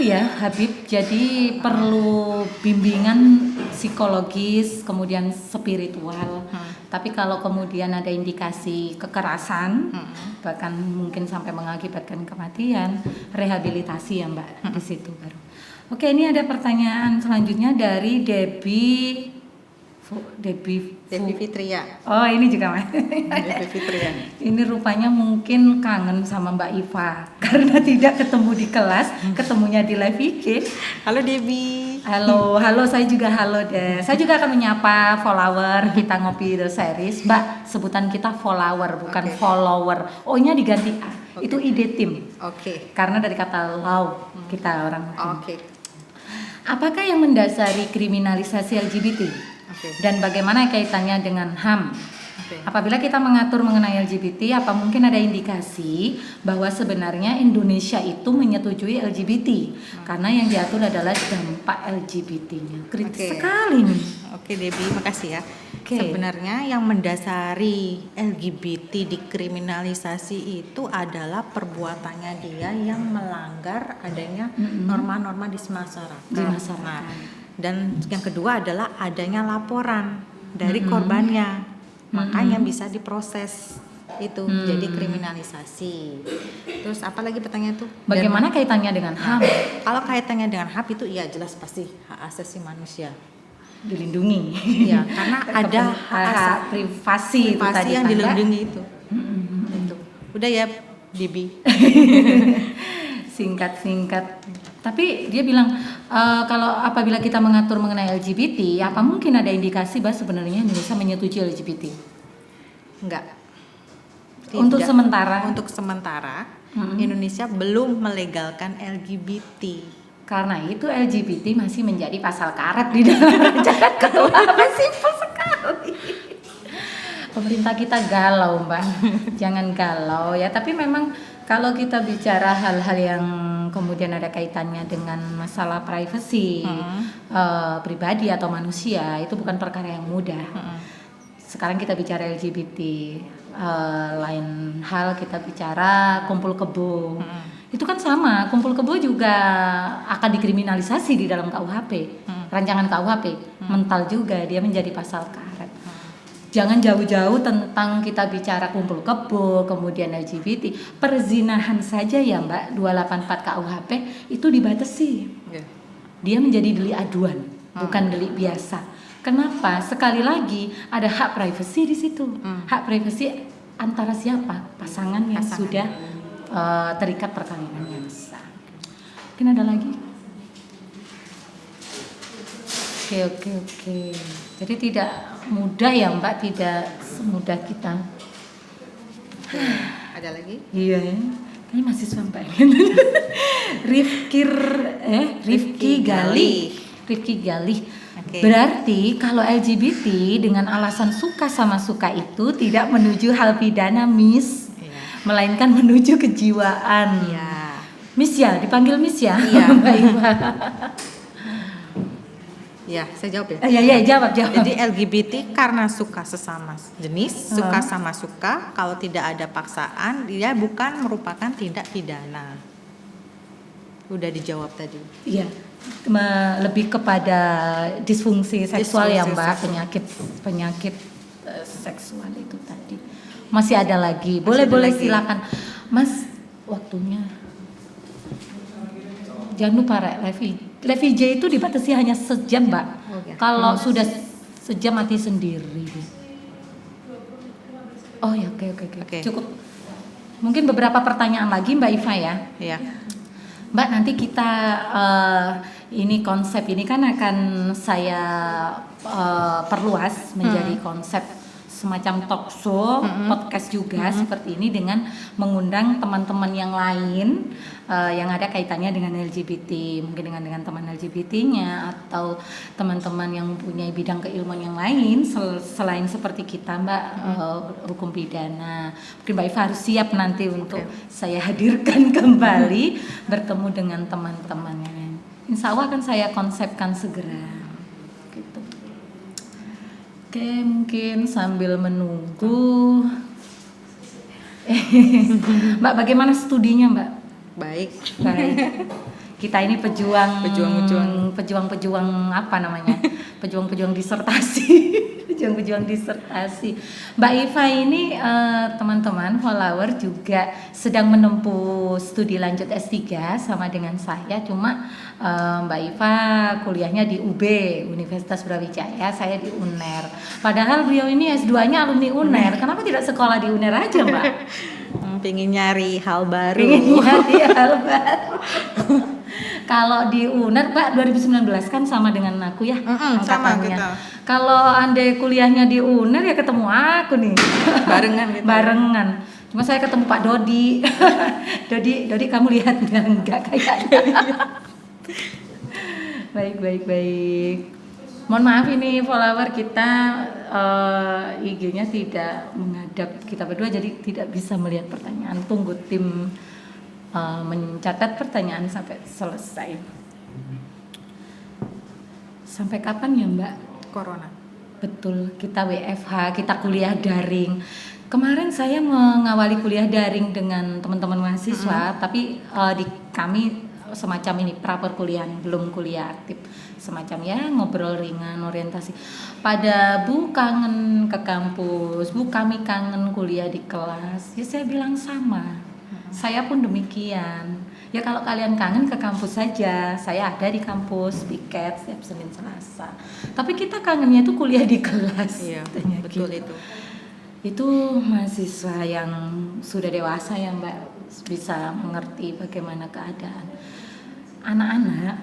ya Habib, jadi perlu bimbingan psikologis, kemudian spiritual. Tapi kalau kemudian ada indikasi kekerasan, bahkan mungkin sampai mengakibatkan kematian, rehabilitasi ya Mbak di situ baru. Oke, ini ada pertanyaan selanjutnya dari Debbie Fitria. Oh, ini juga Mas. Debbie Fitria. Ini rupanya mungkin kangen sama Mbak Iva karena tidak ketemu di kelas, ketemunya di live IG. Halo Debbie. Halo, saya juga halo deh. Saya juga akan menyapa follower kita ngopi the series. Mbak, sebutan kita follower bukan follower. O-nya diganti A. Itu ide tim. Karena dari kata law kita orang. Apakah yang mendasari kriminalisasi LGBT? Dan bagaimana kaitannya dengan HAM? Apabila kita mengatur mengenai LGBT, apa mungkin ada indikasi bahwa sebenarnya Indonesia itu menyetujui LGBT? Karena yang diatur adalah dampak LGBT-nya. Kritis sekali nih. Oke Debbie, makasih ya. Sebenarnya yang mendasari LGBT dikriminalisasi itu adalah perbuatannya dia yang melanggar adanya norma-norma di masyarakat. Nah, dan yang kedua adalah adanya laporan dari korbannya, makanya bisa diproses itu jadi kriminalisasi. Terus apa lagi pertanyaan itu? Bagaimana kaitannya dengan HAM? Kalau kaitannya dengan HAM itu ya jelas pasti hak asasi manusia dilindungi. Ya, karena ada hak privasi yang dilindungi itu. Udah ya, Bibi. Singkat. Tapi dia bilang kalau apabila kita mengatur mengenai LGBT, apa mungkin ada indikasi bahwa sebenarnya Indonesia menyetujui LGBT? Enggak. Untuk sementara Indonesia belum melegalkan LGBT. Karena itu LGBT masih menjadi pasal karet di dalam rancangan KUHP. Simpel sekali. Pemerintah kita galau, Mbak. Jangan galau ya, tapi memang kalau kita bicara hal-hal yang kemudian ada kaitannya dengan masalah privasi pribadi atau manusia, itu bukan perkara yang mudah. Sekarang kita bicara LGBT, lain hal kita bicara kumpul kebo. Itu kan sama, kumpul kebo juga akan dikriminalisasi di dalam KUHP, rancangan KUHP. Mental juga dia menjadi pasal karet. Jangan jauh-jauh tentang kita bicara kumpul kebo, kemudian LGBT, perzinahan saja ya Mbak, 284 KUHP itu dibatasi. Dia menjadi delik aduan, bukan delik biasa. Kenapa? Sekali lagi ada hak privasi di situ. Hak privasi antara siapa? Pasangan yang sudah terikat perkawinan yang sah. Mungkin ada lagi? Oke. Jadi tidak mudah ya Mbak, tidak semudah kita. Ada lagi? Iya ya. Kayaknya masih sampai. Rifki Galih. Berarti kalau LGBT dengan alasan suka sama suka itu tidak menuju hal pidana, Miss. Melainkan menuju kejiwaan. Miss ya, dipanggil Miss ya. Mbak Iva. Ya, saya jawab ya. Iya, jawab. Jadi LGBT karena suka sesama jenis, suka sama suka, kalau tidak ada paksaan, dia bukan merupakan tindak pidana. Udah dijawab tadi. Iya. Lebih kepada disfungsi seksual ya Mbak, penyakit seksual itu tadi. Masih ada lagi. Boleh silakan. Mas, waktunya. Jangan lupa live IG itu dibatasi hanya sejam Mbak. Kalau sudah sejam mati sendiri. Oh ya, oke. Cukup. Mungkin beberapa pertanyaan lagi Mbak Iva ya. Iya. Mbak, nanti kita ini konsep ini kan akan saya perluas menjadi konsep semacam talk show, podcast juga seperti ini dengan mengundang teman-teman yang lain yang ada kaitannya dengan LGBT, mungkin dengan teman LGBT-nya atau teman-teman yang mempunyai bidang keilmuan yang lain selain seperti kita Mbak, hukum pidana. Mungkin Mbak Iva harus siap nanti untuk saya hadirkan kembali bertemu dengan teman-temannya. Insya Allah akan saya konsepkan segera. Oke, mungkin sambil menunggu. Mbak, bagaimana studinya Mbak? Baik. Kita ini pejuang apa namanya? Pejuang disertasi. Pejuang disertasi. Mbak Iva ini teman-teman follower juga sedang menempuh studi lanjut S3 sama dengan saya, cuma Mbak Iva kuliahnya di UB, Universitas Brawijaya, saya di UNER. Padahal beliau ini S2-nya alumni UNER. Kenapa tidak sekolah di UNER aja, Mbak? Pengen nyari hal baru. Kalau di UNER, Mbak, 2019 kan sama dengan aku ya, sama kita. Kalau andai kuliahnya di UNER ya ketemu aku nih. Barengan gitu. Barengan. Cuma saya ketemu Pak Dodi. Dodi kamu lihat enggak kayaknya. Baik. Mohon maaf ini follower kita IG-nya tidak menghadap kita berdua, jadi tidak bisa melihat pertanyaan. Tunggu tim mencatat pertanyaan sampai selesai. Sampai kapan ya, Mbak? Corona. Betul, kita WFH, kita kuliah daring. Kemarin saya mengawali kuliah daring dengan teman-teman mahasiswa, tapi di kami semacam ini praperkuliahan, belum kuliah aktif. Semacam ya ngobrol ringan, orientasi. Pada Bu kangen ke kampus, Bu kami kangen kuliah di kelas. Ya saya bilang sama. Saya pun demikian. Ya kalau kalian kangen ke kampus saja, saya ada di kampus, piket setiap Senin Selasa. Tapi kita kangennya itu kuliah di kelas. Iya, betul gitu. Itu mahasiswa yang sudah dewasa ya Mbak, bisa mengerti bagaimana keadaan. Anak-anak,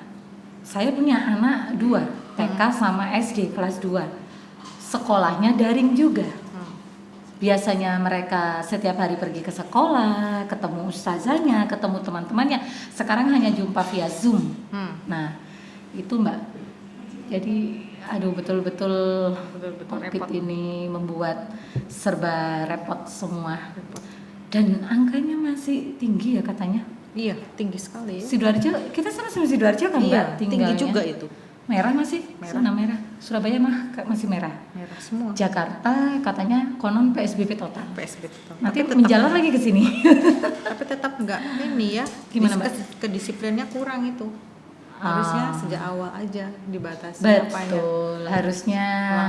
saya punya anak 2, TK sama SD kelas 2. Sekolahnya daring juga. Biasanya mereka setiap hari pergi ke sekolah, ketemu ustazanya, ketemu teman-temannya. Sekarang hanya jumpa via Zoom. Nah, itu Mbak. Jadi, betul-betul COVID ini membuat serba repot semua. Dan angkanya masih tinggi ya katanya. Iya, tinggi sekali. Sidoarjo, kita sama-sama Sidoarjo kan Mbak? Iya, tinggalnya. tinggi juga itu. Merah masih, zona merah. Surabaya masih merah. Merah semua. Jakarta katanya konon PSBB total. PSBB total. Nanti menjalan lagi ke sini. Tapi tetap enggak ini ya. Gimana, Mbak? Kedisiplinnya kurang itu. Harusnya sejak awal aja dibatasi. Betul, harusnya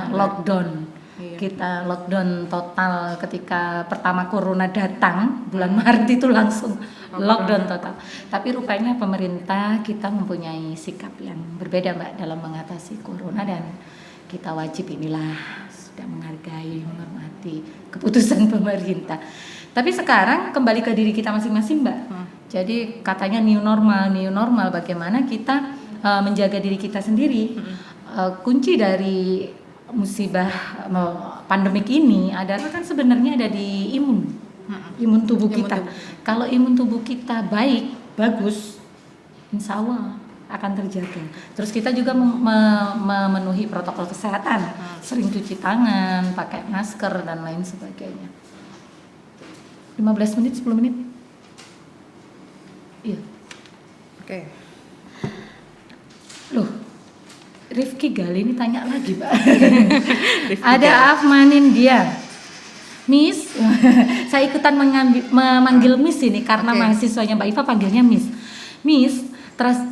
lockdown. Iya. Kita lockdown total ketika pertama corona datang bulan Maret itu langsung lockdown total. Tapi rupanya pemerintah kita mempunyai sikap yang berbeda Mbak dalam mengatasi corona, dan kita wajib sudah menghargai, menghormati keputusan pemerintah. Tapi sekarang kembali ke diri kita masing-masing Mbak. Jadi katanya new normal, bagaimana kita menjaga diri kita sendiri. Kunci dari musibah pandemik ini adalah kan sebenarnya ada di imun tubuh kita. Kalau imun tubuh kita bagus, insya Allah akan terjaga. Terus kita juga memenuhi protokol kesehatan, sering cuci tangan, pakai masker dan lain sebagainya. 15 menit, 10 menit. Iya. Oke. Loh, Rifki Gali ini tanya lagi, Mbak. Ada Afmanin dia. Miss, saya ikutan memanggil Miss ini karena mahasiswanya Mbak Iva panggilnya Miss. Miss,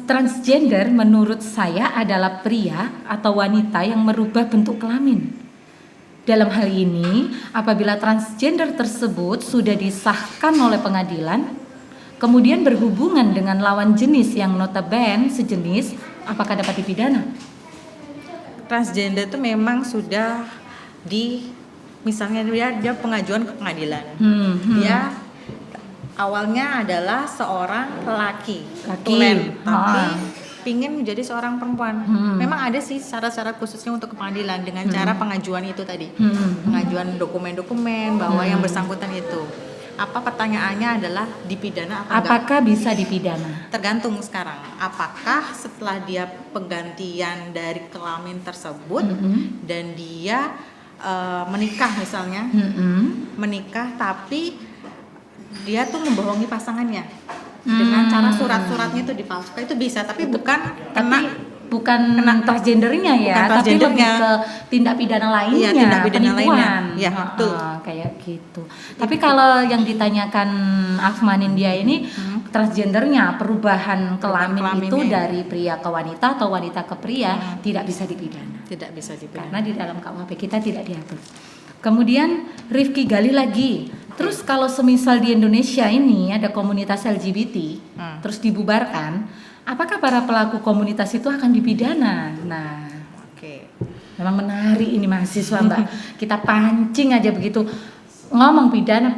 transgender menurut saya adalah pria atau wanita yang merubah bentuk kelamin. Dalam hal ini, apabila transgender tersebut sudah disahkan oleh pengadilan, kemudian berhubungan dengan lawan jenis yang notabene sejenis, apakah dapat dipidana? Transgender itu memang sudah misalnya dia pengajuan ke pengadilan. Dia awalnya adalah seorang laki tulen, tapi pingin menjadi seorang perempuan. Memang ada sih syarat-syarat khususnya untuk ke pengadilan dengan cara pengajuan itu tadi. Pengajuan dokumen-dokumen bahwa yang bersangkutan itu. Apa pertanyaannya adalah dipidana atau apakah bisa dipidana? Tergantung sekarang. Apakah setelah dia penggantian dari kelamin tersebut dan dia menikah misalnya, menikah tapi dia tuh membohongi pasangannya dengan cara surat-suratnya itu dipalsukan, itu bisa, tapi bukan kena transgendernya ya, tapi lebih ke tindak pidana lainnya, tindak pidana lainnya. Ya, betul. Kayak gitu. Tapi kalau yang ditanyakan Afmanin dia ini, transgendernya, perubahan kelamin itu kelaminnya. dari pria ke wanita atau wanita ke pria tidak bisa dipidana. Tidak bisa dipidana. Karena di dalam KUHP kita tidak diatur. Kemudian Rifki gali lagi. Terus kalau semisal di Indonesia ini ada komunitas LGBT, terus dibubarkan, apakah para pelaku komunitas itu akan dipidana? Nah, Oke. memang menarik ini mahasiswa Mbak. Kita pancing aja begitu ngomong pidana,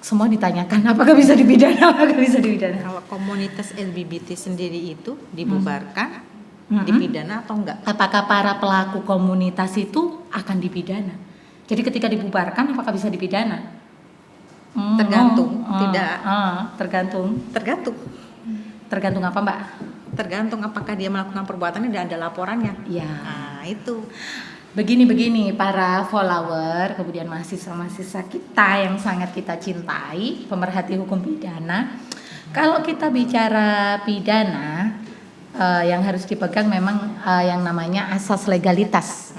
semua ditanyakan apakah bisa dipidana, apakah bisa dipidana. Kalau komunitas LGBT sendiri itu dibubarkan, dipidana atau enggak? Apakah para pelaku komunitas itu akan dipidana? Jadi ketika dibubarkan apakah bisa dipidana? Tergantung, tidak. Tergantung. Tergantung apa Mbak? Tergantung apakah dia melakukan perbuatannya dan ada laporannya. Ya. Nah, itu. Begini para follower, kemudian mahasiswa-mahasiswa kita yang sangat kita cintai, pemerhati hukum pidana. Kalau kita bicara pidana, yang harus dipegang memang yang namanya asas legalitas.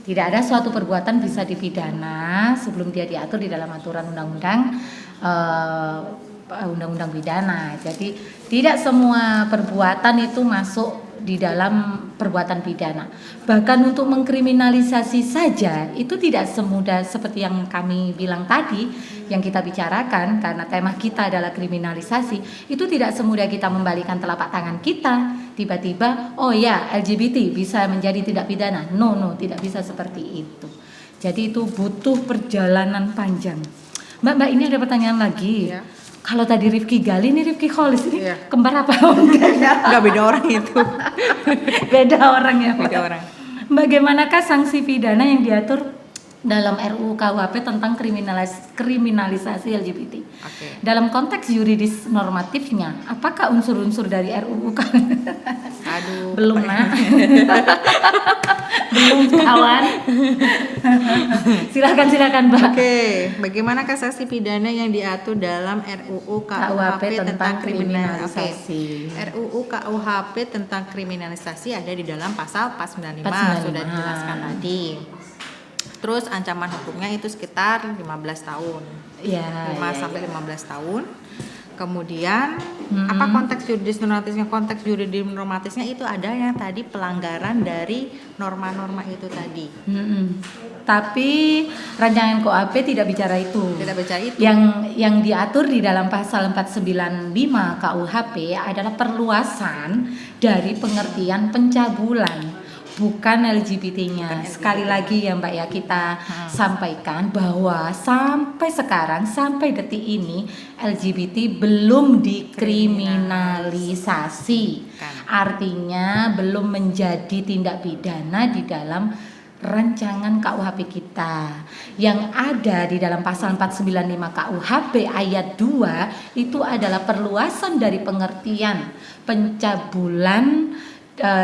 Tidak ada suatu perbuatan bisa dipidana sebelum dia diatur di dalam aturan undang-undang pidana. Jadi tidak semua perbuatan itu masuk di dalam perbuatan pidana. Bahkan untuk mengkriminalisasi saja itu tidak semudah seperti yang kami bilang tadi, yang kita bicarakan, karena tema kita adalah kriminalisasi. Itu tidak semudah kita membalikan telapak tangan kita tiba-tiba oh ya LGBT bisa menjadi tidak pidana. No, tidak bisa seperti itu. Jadi itu butuh perjalanan panjang. Mbak ini ada pertanyaan lagi ya. Kalau tadi Rifki gali, ini Rifki Kholis ini kembar apa? Enggak, beda orang itu. Beda orang ya. Beda orang. Bagaimanakah sanksi pidana yang diatur dalam RUU KUHP tentang kriminalisasi LGBT? Okay. Dalam konteks yuridis normatifnya, apakah unsur-unsur dari RUU Aduh, belum nak? Belum kawan. Silakan Mbak. Oke, bagaimana sanksi pidana yang diatur dalam RUU KUHP tentang kriminalisasi? RUU KUHP tentang kriminalisasi ada di dalam pasal 495 sudah dijelaskan tadi. Terus ancaman hukumnya itu sekitar 15 tahun. Ya, 5 sampai 15 tahun. Kemudian apa konteks yuridis normatifnya? Konteks yuridis normatifnya itu ada yang tadi pelanggaran dari norma-norma itu tadi. Tapi rancangan KUHP tidak bicara itu. Tidak bicara itu. Yang diatur di dalam pasal 495 KUHP adalah perluasan dari pengertian pencabulan, bukan LGBT-nya. Sekali lagi ya Mbak ya, kita sampaikan bahwa sampai sekarang, sampai detik ini LGBT belum dikriminalisasi. Artinya belum menjadi tindak pidana di dalam rancangan KUHP kita. Yang ada di dalam pasal 495 KUHP ayat 2 itu adalah perluasan dari pengertian pencabulan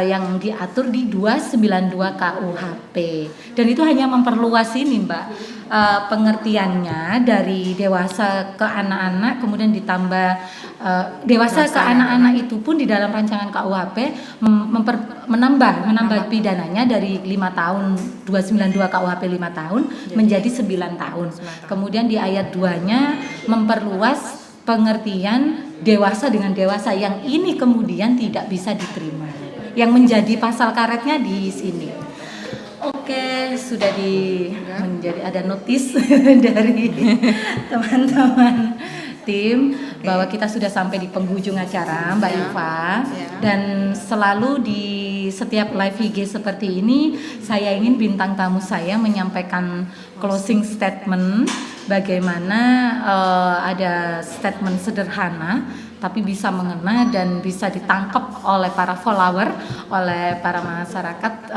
yang diatur di 292 KUHP, dan itu hanya memperluas ini Mbak, pengertiannya dari dewasa ke anak-anak, kemudian ditambah dewasa ke anak-anak itu pun di dalam rancangan KUHP menambah pidananya dari 5 tahun 292 KUHP 5 tahun menjadi 9 tahun. Kemudian di ayat 2-nya memperluas pengertian dewasa dengan dewasa, yang ini kemudian tidak bisa diterima. Yang menjadi pasal karetnya di sini. Oke, sudah menjadi ada notis dari teman-teman tim bahwa kita sudah sampai di penghujung acara Mbak Iva. Dan selalu di setiap live IG seperti ini saya ingin bintang tamu saya menyampaikan closing statement, bagaimana ada statement sederhana tapi bisa mengena dan bisa ditangkap oleh para follower, oleh para masyarakat,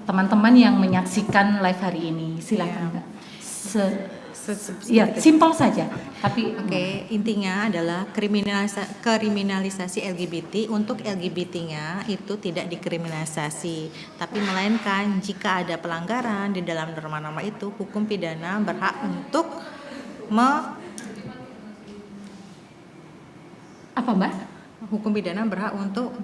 teman-teman yang menyaksikan live hari ini. Silakan Mbak. Simpel saja. Tapi intinya adalah kriminalisasi LGBT untuk LGBT-nya itu tidak dikriminalisasi, tapi melainkan jika ada pelanggaran di dalam norma-norma itu, hukum pidana berhak untuk hukum pidana berhak untuk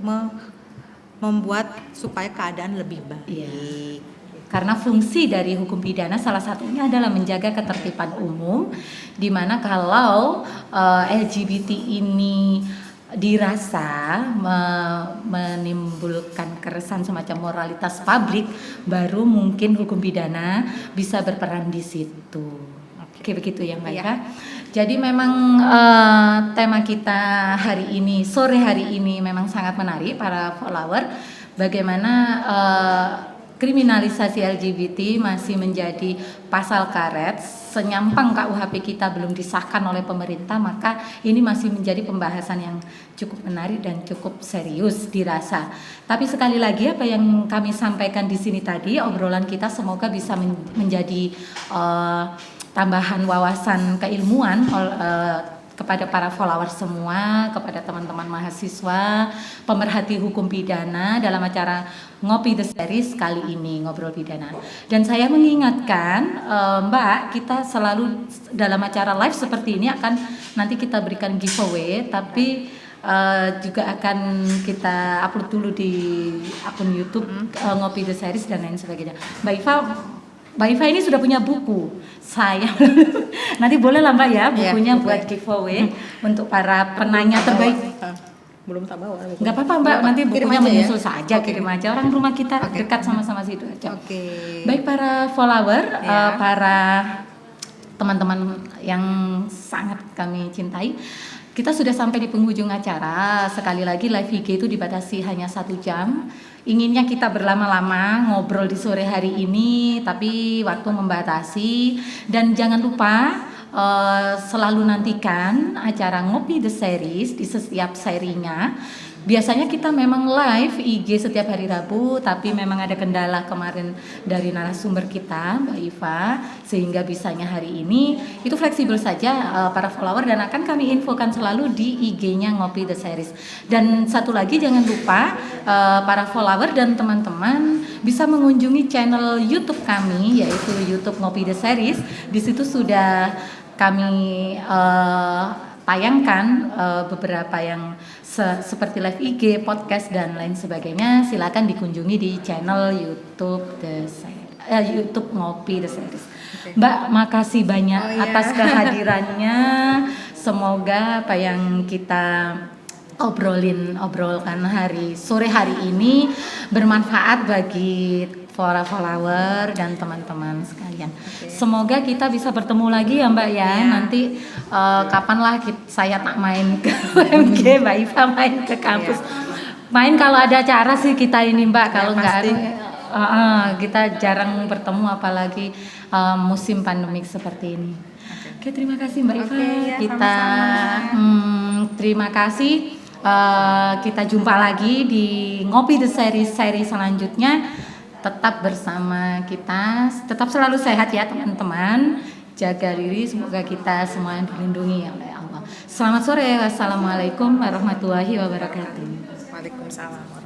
membuat supaya keadaan lebih baik. Karena fungsi dari hukum pidana salah satunya adalah menjaga ketertiban umum, di mana kalau LGBT ini dirasa menimbulkan keresahan semacam moralitas publik, baru mungkin hukum pidana bisa berperan di situ. Oke, begigitu ya Mbak Ika. Jadi memang tema kita hari ini, sore hari ini memang sangat menarik para follower. Bagaimana kriminalisasi LGBT masih menjadi pasal karet, senyampang KUHP kita belum disahkan oleh pemerintah, maka ini masih menjadi pembahasan yang cukup menarik dan cukup serius dirasa. Tapi sekali lagi apa yang kami sampaikan di sini tadi, obrolan kita semoga bisa menjadi tambahan wawasan keilmuan kepada para follower semua, kepada teman-teman mahasiswa, pemerhati hukum pidana dalam acara Ngopi The Series kali ini, Ngobrol Pidana. Dan saya mengingatkan Mbak, kita selalu dalam acara live seperti ini akan nanti kita berikan giveaway, tapi juga akan kita upload dulu di akun YouTube Ngopi The Series dan lain sebagainya. Mbak Iva ini sudah punya buku. Saya nanti boleh lah Mbak ya bukunya buat giveaway untuk para penanya terbaik. Belum tak bawa. Nggak apa-apa Mbak, nanti bukunya menyusul saja, kirim aja. Orang rumah kita dekat sama-sama situ aja. Baik para follower, para teman-teman yang sangat kami cintai, kita sudah sampai di penghujung acara. Sekali lagi live IG itu dibatasi hanya 1 jam. Inginnya kita berlama-lama ngobrol di sore hari ini, tapi waktu membatasi. Dan jangan lupa selalu nantikan acara Ngopi The Series di setiap serinya. Biasanya kita memang live IG setiap hari Rabu, tapi memang ada kendala kemarin dari narasumber kita Mbak Iva, sehingga bisanya hari ini. Itu fleksibel saja para follower, dan akan kami infokan selalu di IG-nya Ngopi The Series. Dan satu lagi jangan lupa para follower dan teman-teman bisa mengunjungi channel YouTube kami, yaitu YouTube Ngopi The Series. Di situ sudah kami tayangkan beberapa yang seperti live IG, podcast dan lain sebagainya. Silakan dikunjungi di channel YouTube YouTube Ngopi The Series. Mbak, makasih banyak atas kehadirannya. Semoga apa yang kita obrolkan sore hari ini bermanfaat bagi para follower dan teman-teman sekalian. Semoga kita bisa bertemu lagi ya Mbak ya. Nanti kapanlah saya tak main ke UMG, Mbak Iva main ke kampus. Main kalau ada acara sih kita ini Mbak. Kalau nggak ada kita jarang bertemu, apalagi musim pandemik seperti ini. Oke, terima kasih Mbak Iva. Kita terima kasih. Kita jumpa lagi di Ngopi The Series seri selanjutnya. Tetap bersama kita, tetap selalu sehat ya teman-teman. Jaga diri, semoga kita semua dilindungi oleh Allah. Selamat sore, wassalamualaikum warahmatullahi wabarakatuh. Waalaikumsalam.